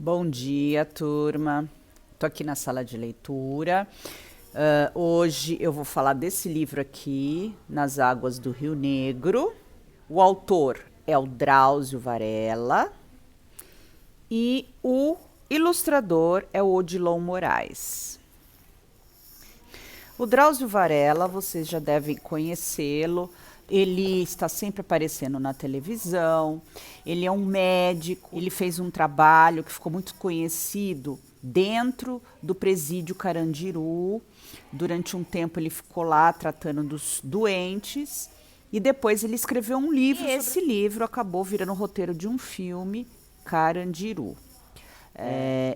Bom dia, turma. Estou aqui na sala de leitura. Hoje eu vou falar desse livro aqui, Nas Águas do Rio Negro. O autor é o Drauzio Varela e o ilustrador é o Odilon Moraes. O Drauzio Varela, vocês já devem conhecê-lo. Ele está sempre aparecendo na televisão, ele é um médico, ele fez um trabalho que ficou muito conhecido dentro do presídio Carandiru. Durante um tempo ele ficou lá tratando dos doentes e depois ele escreveu um livro. E esse livro acabou virando o roteiro de um filme, Carandiru.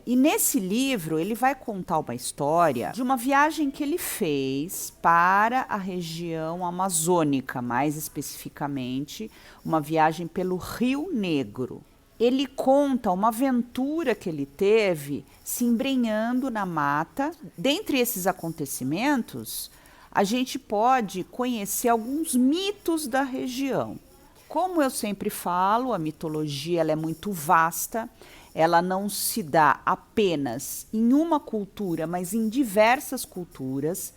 E nesse livro ele vai contar uma história de uma viagem que ele fez para a região amazônica, mais especificamente, uma viagem pelo Rio Negro. Ele conta uma aventura que ele teve se embrenhando na mata. Dentre esses acontecimentos, a gente pode conhecer alguns mitos da região. Como eu sempre falo, a mitologia ela é muito vasta. Ela não se dá apenas em uma cultura, mas em diversas culturas.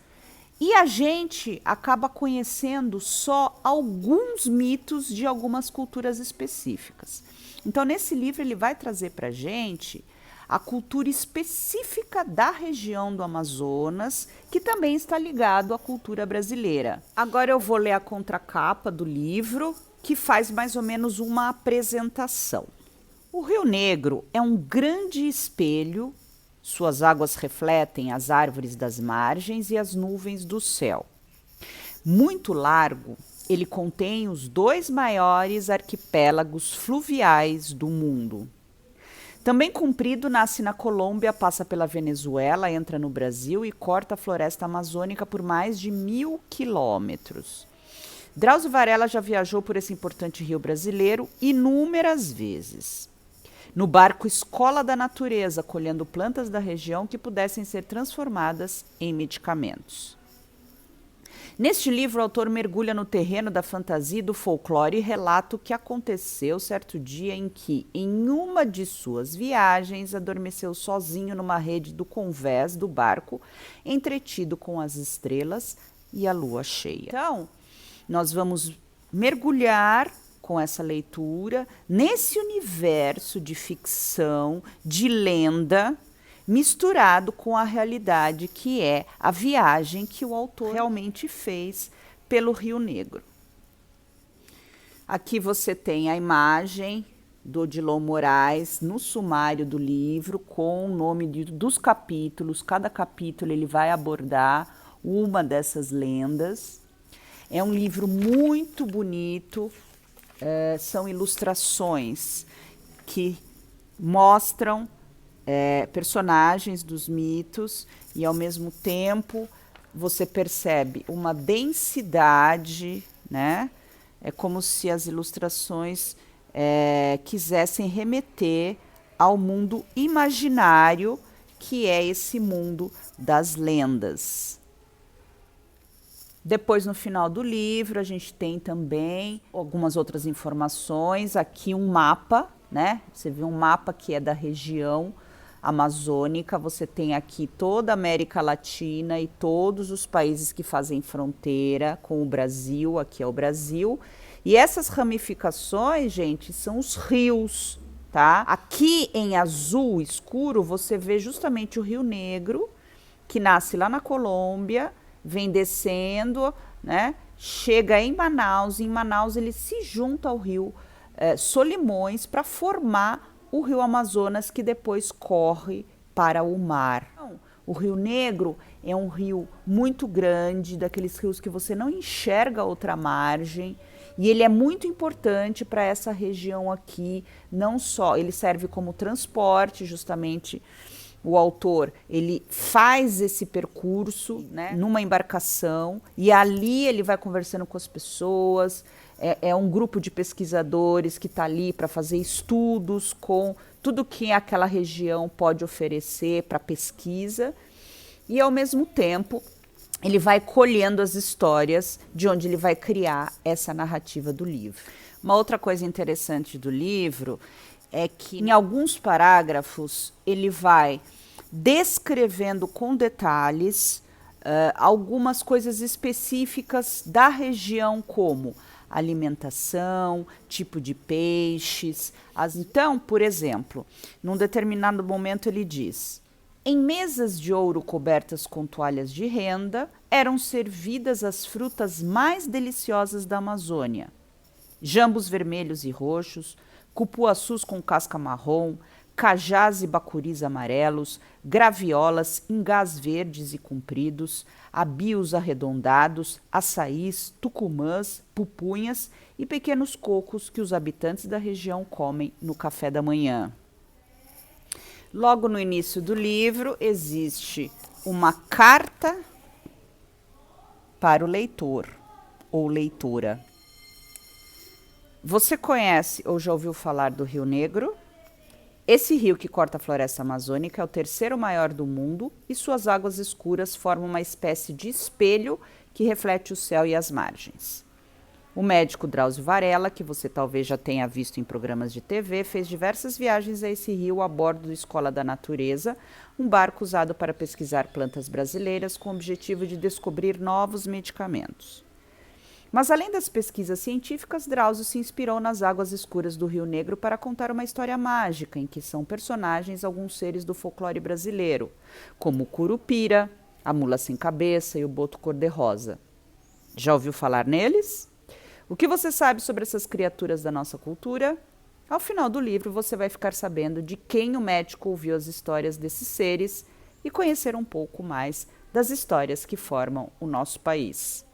E a gente acaba conhecendo só alguns mitos de algumas culturas específicas. Então, nesse livro, ele vai trazer para a gente a cultura específica da região do Amazonas, que também está ligado à cultura brasileira. Agora eu vou ler a contracapa do livro, que faz mais ou menos uma apresentação. O Rio Negro é um grande espelho, suas águas refletem as árvores das margens e as nuvens do céu. Muito largo, ele contém os 2 maiores arquipélagos fluviais do mundo. Também comprido, nasce na Colômbia, passa pela Venezuela, entra no Brasil e corta a floresta amazônica por mais de 1.000 quilômetros. Drauzio Varela já viajou por esse importante rio brasileiro inúmeras vezes. No barco Escola da Natureza, colhendo plantas da região que pudessem ser transformadas em medicamentos. Neste livro, o autor mergulha no terreno da fantasia e do folclore e relata o que aconteceu certo dia em que, em uma de suas viagens, adormeceu sozinho numa rede do convés do barco, entretido com as estrelas e a lua cheia. Então, nós vamos mergulhar com essa leitura nesse universo de ficção, de lenda, misturado com a realidade que é a viagem que o autor realmente fez pelo Rio Negro. Aqui você tem a imagem do Odilon Moraes no sumário do livro com o nome dos capítulos. Cada capítulo ele vai abordar uma dessas lendas. É um livro muito bonito. São ilustrações que mostram personagens dos mitos e, ao mesmo tempo, você percebe uma densidade, né? É como se as ilustrações quisessem remeter ao mundo imaginário, que é esse mundo das lendas. Depois, no final do livro, a gente tem também algumas outras informações. Aqui um mapa, né? Você vê um mapa que é da região amazônica. Você tem aqui toda a América Latina e todos os países que fazem fronteira com o Brasil. Aqui é o Brasil. E essas ramificações, gente, são os rios, tá? Aqui em azul escuro, você vê justamente o Rio Negro, que nasce lá na Colômbia, vem descendo, né? Chega em Manaus ele se junta ao rio Solimões para formar o rio Amazonas, que depois corre para o mar. Então, o Rio Negro é um rio muito grande, daqueles rios que você não enxerga outra margem, e ele é muito importante para essa região aqui. Não só, ele serve como transporte, justamente. O autor, ele faz esse percurso, né, numa embarcação, e ali ele vai conversando com as pessoas. É um grupo de pesquisadores que está ali para fazer estudos com tudo que aquela região pode oferecer para pesquisa. E, ao mesmo tempo, ele vai colhendo as histórias de onde ele vai criar essa narrativa do livro. Uma outra coisa interessante do livro é que em alguns parágrafos ele vai descrevendo com detalhes algumas coisas específicas da região, como alimentação, tipo de peixes. Então, por exemplo, num determinado momento ele diz: em mesas de ouro cobertas com toalhas de renda, eram servidas as frutas mais deliciosas da Amazônia. Jambos vermelhos e roxos, cupuaçus com casca marrom, cajás e bacuris amarelos, graviolas, ingás verdes e compridos, abios arredondados, açaís, tucumãs, pupunhas e pequenos cocos que os habitantes da região comem no café da manhã. Logo no início do livro existe uma carta para o leitor ou leitora. Você conhece ou já ouviu falar do Rio Negro? Esse rio que corta a floresta amazônica é o terceiro maior do mundo e suas águas escuras formam uma espécie de espelho que reflete o céu e as margens. O médico Drauzio Varela, que você talvez já tenha visto em programas de TV, fez diversas viagens a esse rio a bordo do Escola da Natureza, um barco usado para pesquisar plantas brasileiras com o objetivo de descobrir novos medicamentos. Mas além das pesquisas científicas, Drauzio se inspirou nas águas escuras do Rio Negro para contar uma história mágica em que são personagens alguns seres do folclore brasileiro, como o Curupira, a Mula Sem Cabeça e o Boto Cor-de-Rosa. Já ouviu falar neles? O que você sabe sobre essas criaturas da nossa cultura? Ao final do livro, você vai ficar sabendo de quem o médico ouviu as histórias desses seres e conhecer um pouco mais das histórias que formam o nosso país.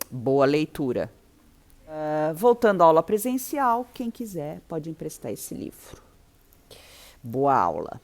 Boa leitura. Voltando à aula presencial, quem quiser pode emprestar esse livro. Boa aula.